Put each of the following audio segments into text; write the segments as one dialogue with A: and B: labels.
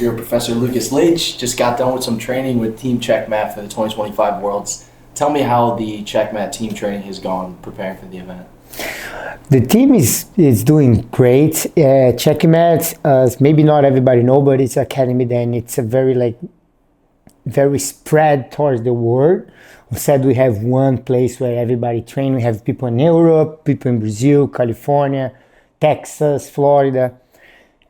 A: your professor Lucas Leite just got done with some training with Team CheckMat for the 2025 Worlds. Tell me how the CheckMat team training has gone preparing for the event.
B: The team is doing great. CheckMat, maybe not everybody know, but it's an academy. Then it's a very spread towards the world. Instead, we have one place where everybody train. We have people in Europe, people in Brazil, California, Texas, Florida,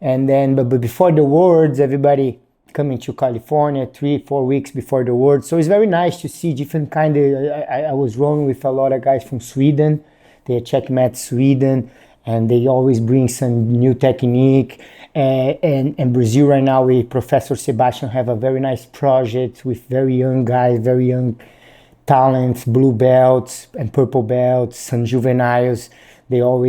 B: and then but before the Worlds, everybody coming to California 3-4 weeks before the Worlds. So it's very nice to see different kind of. I was rolling with a lot of guys from Sweden. They're CheckMat Sweden, and they always bring some new technique. And Brazil right now, with Professor Sebastian have a very nice project with very young guys, very young talents, blue belts and purple belts, some juveniles. They all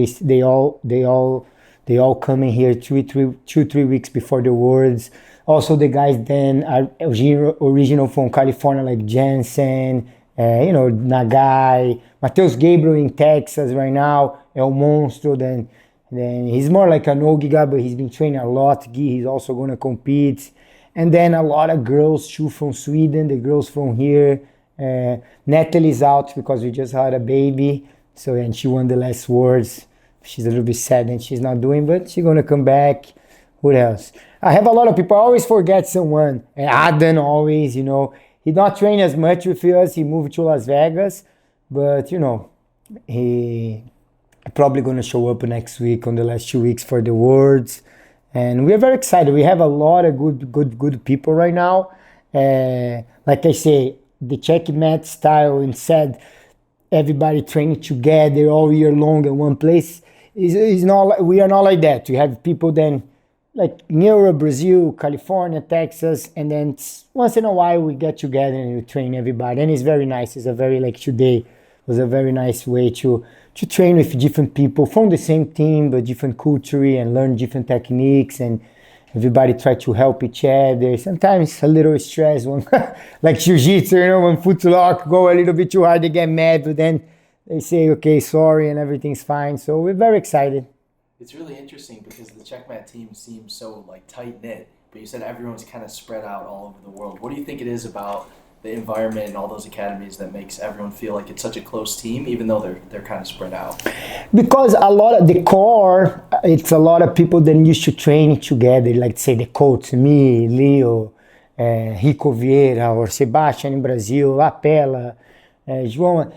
B: come in here 2-3 weeks before the Worlds. Also, the guys then are original from California, like Jansen, Nagai, Mateus Gabriel in Texas right now, El Monstro. Then he's more like an old guy, but he's been training a lot. He's also going to compete. And then a lot of girls too from Sweden, the girls from here. Natalie's out because we just had a baby. So, and she won the last Worlds. She's a little bit sad and she's not doing, but she's going to come back. Who else? I have a lot of people. I always forget someone. And Adam always, he not train as much with us. He moved to Las Vegas. But, he probably going to show up next week on the last 2 weeks for the Worlds. And we are very excited. We have a lot of good people right now. Like I say, the CheckMat style, instead everybody training together all year long in one place, is not. We are not like that. We have people then like Europe, Brazil, California, Texas, and then once in a while we get together and we train everybody. And it's very nice. It's a very, like today was a very nice way to train with different people from the same team but different culture and learn different techniques, and everybody try to help each other. Sometimes a little stress when like jiu-jitsu, when foot lock go a little bit too hard, they get mad, but then they say okay, sorry, and everything's fine. So we're very excited.
A: It's really interesting because the CheckMat team seems so like tight knit, but you said everyone's kind of spread out all over the world. What do you think it is about the environment and all those academies that makes everyone feel like it's such a close team, even though they're kind of spread out?
B: Because a lot of the core, it's a lot of people that used to train together, like say the coach, me, Leo, Rico Vieira, or Sebastian in Brazil, Lapella, João,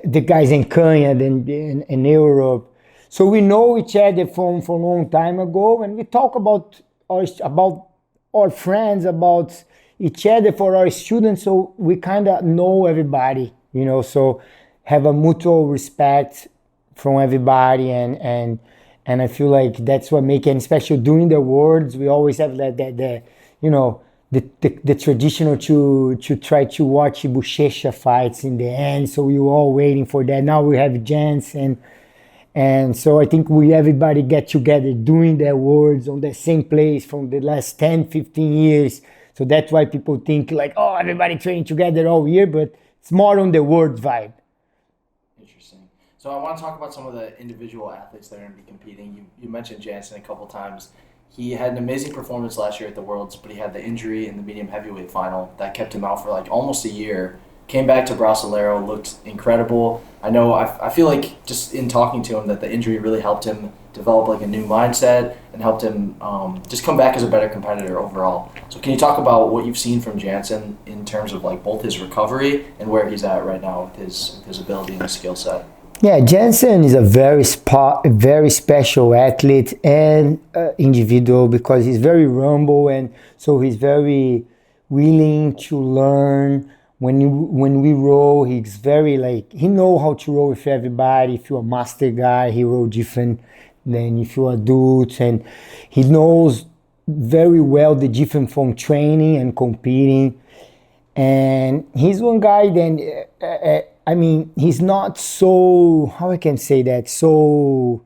B: the guys in Kenya, in Europe. So we know each other from a long time ago, and we talk about our friends, about each other for our students, so we kind of know everybody, so have a mutual respect from everybody, and I feel like that's what makes it, especially during the Worlds, we always have the traditional to try to watch Bochecha fights in the end, so we were all waiting for that. Now we have Jansen, and so I think everybody get together during the Worlds on the same place from the last 10-15 years. So that's why people think like, oh, everybody training together all year, but it's more on the World vibe.
A: Interesting. So I want to talk about some of the individual athletes that are going to be competing. You mentioned Jansen a couple times. He had an amazing performance last year at the Worlds, but he had the injury in the medium heavyweight final that kept him out for like almost a year. Came back to Brasileiro, looked incredible. I feel like just in talking to him that the injury really helped him develop like a new mindset and helped him just come back as a better competitor overall. So can you talk about what you've seen from Jansen in terms of like both his recovery and where he's at right now with his ability and his skill set?
B: Yeah, Jansen is a very special athlete and individual because he's very humble, and so he's very willing to learn. When we roll, he's very he know how to roll with everybody. If you're a master guy, he roll different than if you're adult, and he knows very well the difference from training and competing. And he's one guy then, he's not so, how I can say that, so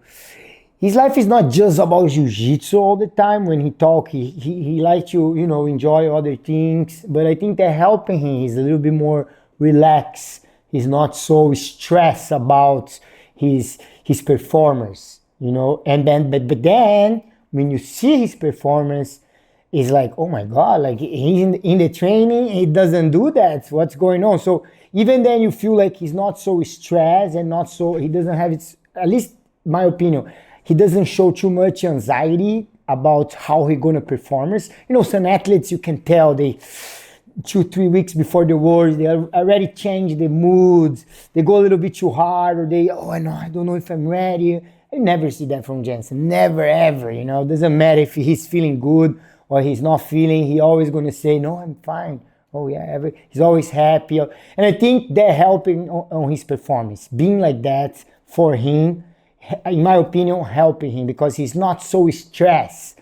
B: his life is not just about jiu-jitsu all the time. When he talk, he likes to, enjoy other things. But I think that helping him, he's a little bit more relaxed. He's not so stressed about his performance, And then, but then when you see his performance, is like, oh my God, like he's in the training, he doesn't do that. What's going on? So even then you feel like he's not so stressed and not so, he doesn't have, it's, at least my opinion, he doesn't show too much anxiety about how he gonna perform. Some athletes you can tell they 2-3 weeks before the Worlds, they already change the moods. They go a little bit too hard, or I don't know if I'm ready. I never see that from Jansen. Never, ever. Doesn't matter if he's feeling good or he's not feeling. He always gonna say, "No, I'm fine." Oh yeah, he's always happy, and I think that helping on his performance, being like that for him, in my opinion, helping him because he's not so stressed.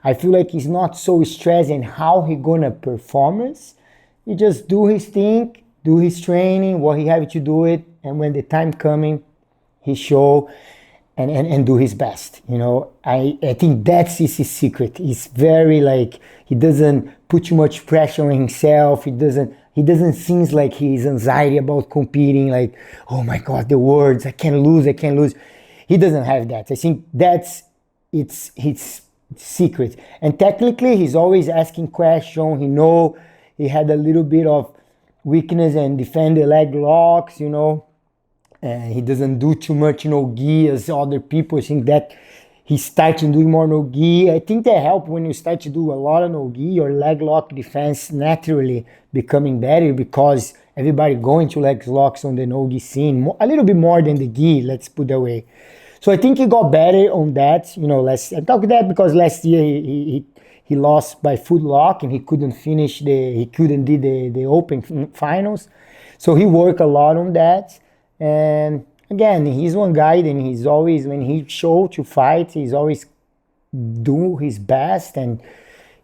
B: I feel like he's not so stressed in how he gonna performance. He just do his thing, do his training, what he have to do it, and when the time coming, he show and do his best. I think that's his secret. He's very like, he doesn't put too much pressure on himself. He doesn't seem like he's anxiety about competing, like, oh my God, the words, I can't lose. He doesn't have that. I think it's his secret. And technically, he's always asking questions. He had a little bit of weakness and defend the leg locks, and he doesn't do too much no-gi as other people. I think that he's starting doing more no-gi. I think that helps when you start to do a lot of no-gi, your leg lock defense naturally becoming better because everybody going to leg locks on the no-gi scene, a little bit more than the gi, let's put that way. So I think he got better on that. I talk that because last year he lost by foot lock and he couldn't do the open finals. So he worked a lot on that. And again, he's one guy, and he's always, when he show to fight, he's always do his best, and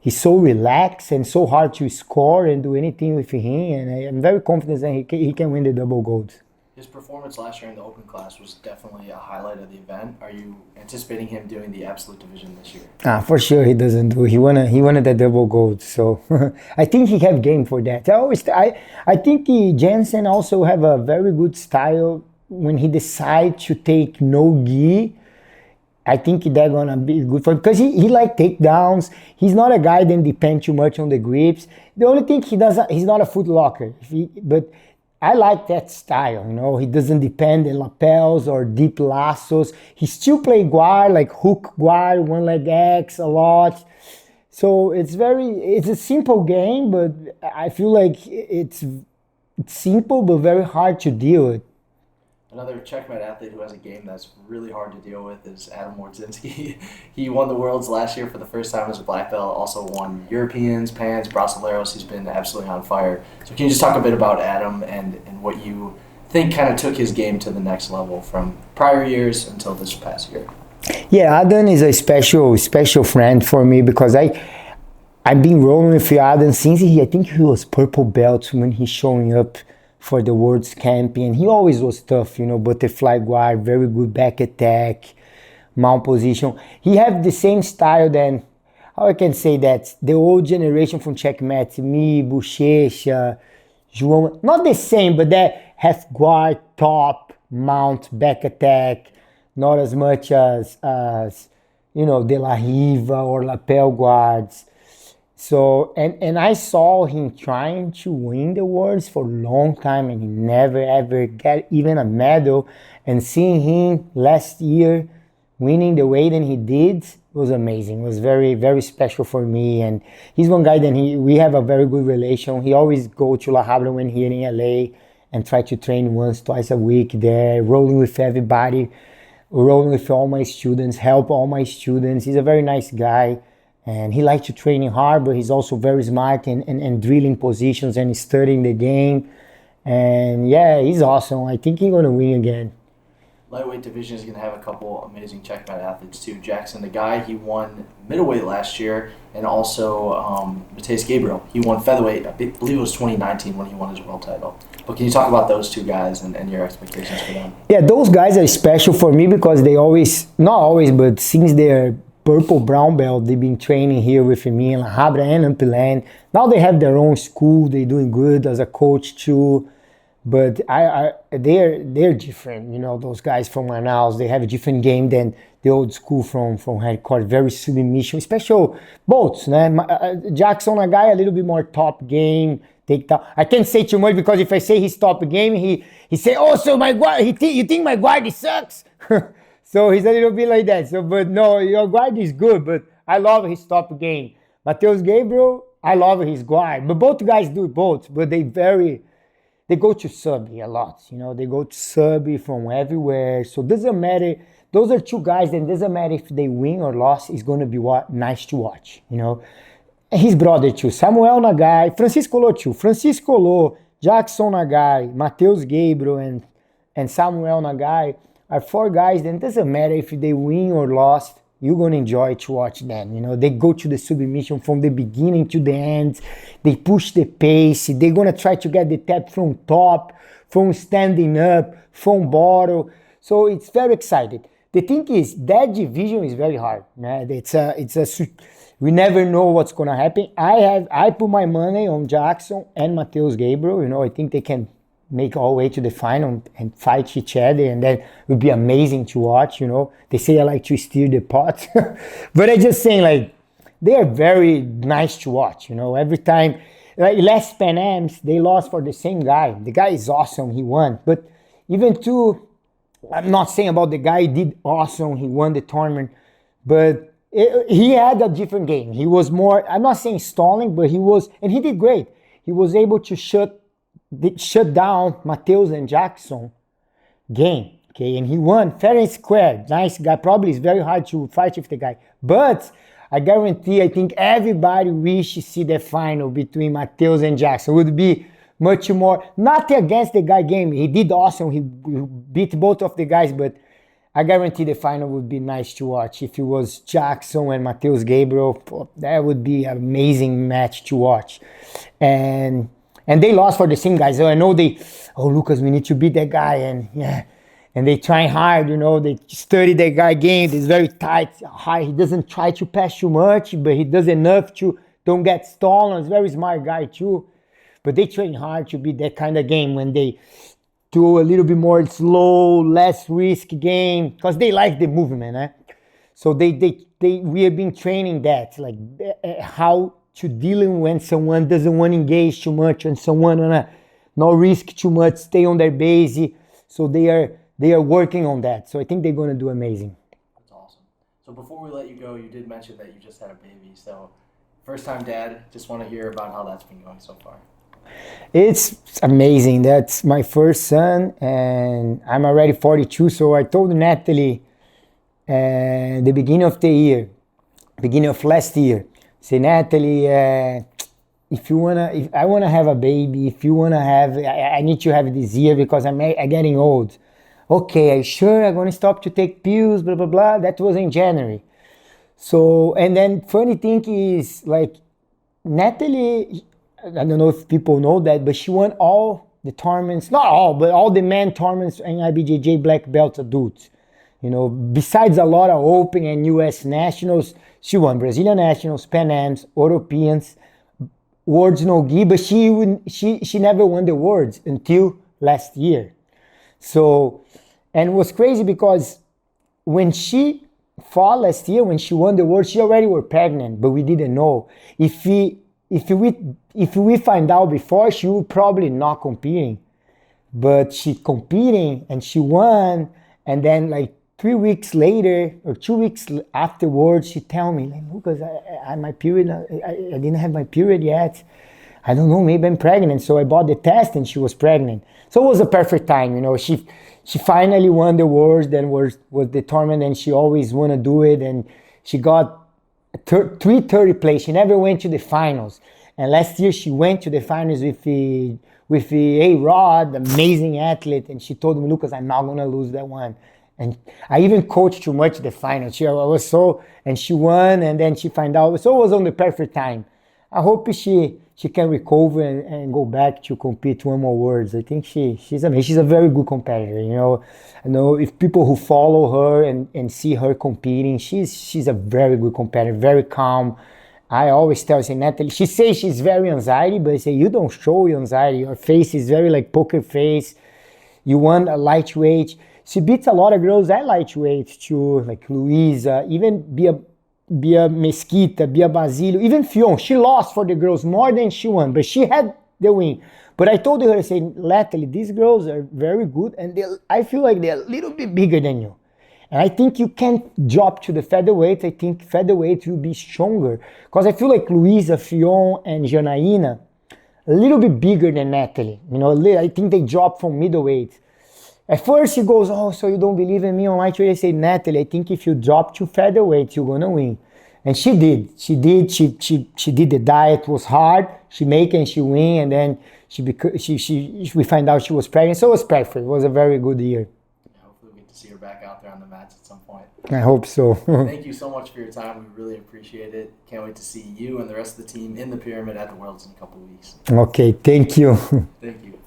B: he's so relaxed and so hard to score and do anything with him. And I'm very confident that he can win the double gold.
A: His performance last year in the open class was definitely a highlight of the event. Are you anticipating him doing the absolute division this year?
B: For sure he doesn't do. He wanted the double gold, so I think he have game for that. I think Jansen also have a very good style when he decide to take no gi. I think that's gonna be good for him because he like takedowns. He's not a guy that depends too much on the grips. The only thing he's not a foot locker, but I like that style, he doesn't depend on lapels or deep lassos. He still play guard, like hook guard, one leg X a lot. So it's a simple game, but I feel like it's simple but very hard to deal with.
A: Another CheckMat athlete who has a game that's really hard to deal with is Adam Wardzinski. He won the Worlds last year for the first time as a black belt, also won Europeans, Pans, Brasileiros. He's been absolutely on fire. So can you just talk a bit about Adam and what you think kind of took his game to the next level from prior years until this past year?
B: Yeah, Adam is a special friend for me because I've been rolling with Adam since I think he was purple belt when he's showing up for the Worlds Champion. He always was tough, butterfly guard, very good back attack, mount position. He have the same style than, how I can say that, the old generation from CheckMat, me, Bochecha, João, not the same, but that have guard, top, mount, back attack, not as much as De La Riva or lapel guards. So, and I saw him trying to win the Worlds for a long time, and he never ever got even a medal. And seeing him last year winning the way that he did was amazing. It was very, very special for me. And he's one guy that we have a very good relation. He always go to La Habra when here in LA and try to train once, twice a week there, rolling with everybody, rolling with all my students, help all my students. He's a very nice guy. And he likes to train hard, but he's also very smart and drilling positions and studying the game. And yeah, he's awesome. I think he's going to win again.
A: Lightweight division is going to have a couple amazing CheckMat athletes too. Jackson, the guy, he won middleweight last year, and also Mateus Gabriel. He won featherweight, I believe it was 2019 when he won his world title. But can you talk about those two guys and your expectations for them?
B: Yeah, those guys are special for me because they always, not always, but since they're purple brown belt, they've been training here with me in La Habra and Ampiland. Now they have their own school, they're doing good as a coach too. But they're different, you know. Those guys from Manaus, they have a different game than the old school from hardcore. Very submission, especially both. Né? Jackson, a guy a little bit more top game. Take down. I can't say too much because if I say his top game, he say, oh, so my guard. You think my guard sucks? So he's a little bit like that. So, but no, your guard is good. But I love his top game. Mateus Gabriel, I love his guard. But both guys do both. But they go to subby a lot, you know. They go to subby from everywhere. So it doesn't matter. Those are two guys, and it doesn't matter if they win or lost. It's going to be nice to watch, you know. And his brother too, Samuel Nagai, Francisco Lo too. Francisco Lo, Jackson Nagai, Mateus Gabriel, and Samuel Nagai are four guys. Then it doesn't matter if they win or lost. You're going to enjoy to watch them. You know, they go to the submission from the beginning to the end. They push the pace. They're going to try to get the tap from top, from standing up, from bottom. So it's very exciting. The thing is, that division is very hard. Man. We never know what's going to happen. I put my money on Jackson and Mateus Gabriel. You know, I think they can make all the way to the final and fight each other, and then it would be amazing to watch, you know. They say I like to steer the pot. But I just saying, like, they are very nice to watch, you know. Every time, like last Pan Ams, they lost for the same guy. The guy is awesome, he won. But even too, I'm not saying about the guy, he did awesome, he won the tournament, but he had a different game. He was more, I'm not saying stalling, but and he did great. He was able to shut down Mateus and Jackson game, okay, and he won fair and square. Nice guy. Probably it's very hard to fight with the guy, but I guarantee, I think everybody wish to see the final between Mateus and Jackson. It would be much more, not against the guy game. He did awesome. He beat both of the guys, but I guarantee the final would be nice to watch. If it was Jackson and Mateus Gabriel, that would be an amazing match to watch. And they lost for the same guys. So I know Lucas, we need to beat that guy. And yeah, and they try hard, you know, they study that guy game. It's very tight, high. He doesn't try to pass too much, but he does enough to don't get stolen. He's a very smart guy too. But they train hard to beat that kind of game when they do a little bit more slow, less risk game, because they like the movement. Eh? So we have been training that, like how to dealing when someone doesn't want to engage too much and someone wanna not risk too much, stay on their base. So they are working on that. So I think they're gonna do amazing.
A: That's awesome. So before we let you go, you did mention that you just had a baby. So first time dad, just want to hear about how that's been going so far.
B: It's amazing. That's my first son, and I'm already 42. So I told Natalie the beginning of last year, say, Natalie, if I wanna have a baby, if you wanna have, I need to have this year because I'm getting old. Okay, are you sure I'm gonna stop to take pills? Blah blah blah. That was in January. So, and then funny thing is, like, Natalie, I don't know if people know that, but she won all the tournaments, not all, but all the men tournaments in IBJJ black belt adults. You know, besides a lot of Open and US Nationals, she won Brazilian Nationals, Pan Ams, Europeans, Worlds no gi, but she never won the Worlds until last year. So, and it was crazy because when she fought last year, when she won the Worlds, she already was pregnant, but we didn't know. If we find out before, she would probably not competing. But she competing and she won, and then like 3 weeks later or 2 weeks afterwards, she tell me, like, Lucas, I my period, I didn't have my period yet. I don't know, maybe I'm pregnant. So I bought the test and she was pregnant. So it was a perfect time, you know. She finally won the Worlds, then was the tournament, and she always want to do it. And she got 330 place. She never went to the finals. And last year she went to the finals with A-Rod, amazing athlete. And she told me, Lucas, I'm not going to lose that one. And I even coached too much the final. And she won, and then she found out. So it was on the perfect time. I hope she can recover and go back to compete one more Worlds. I think she's amazing. She's a very good competitor. You know, I know if people who follow her and see her competing, she's a very good competitor, very calm. I always tell, say, Natalie, she says she's very anxiety, but I say, you don't show your anxiety. Your face is very like poker face. You want a lightweight. She beats a lot of girls at lightweight too, like Luisa, even Bia Mesquita, Bia Basilio, even Fion. She lost for the girls more than she won, but she had the win. But I told her, I said, Natalie, these girls are very good, and I feel like they're a little bit bigger than you. And I think you can't drop to the featherweight. I think featherweight will be stronger. Because I feel like Luisa, Fion, and Janaína, a little bit bigger than Natalie. You know, I think they dropped from middleweight. At first he goes, oh, so you don't believe in me on lightweight? I say, Natalie, I think if you drop to featherweight, you're gonna win. And she did. She did the diet. It was hard. She make and she win, and then we find out she was pregnant. So it was perfect. It was a very good year.
A: Hopefully we get to see her back out there on the mats at some point.
B: I hope so.
A: Thank you so much for your time. We really appreciate it. Can't wait to see you and the rest of the team in the pyramid at the Worlds in a couple of weeks.
B: Okay, thank you.
A: Thank you.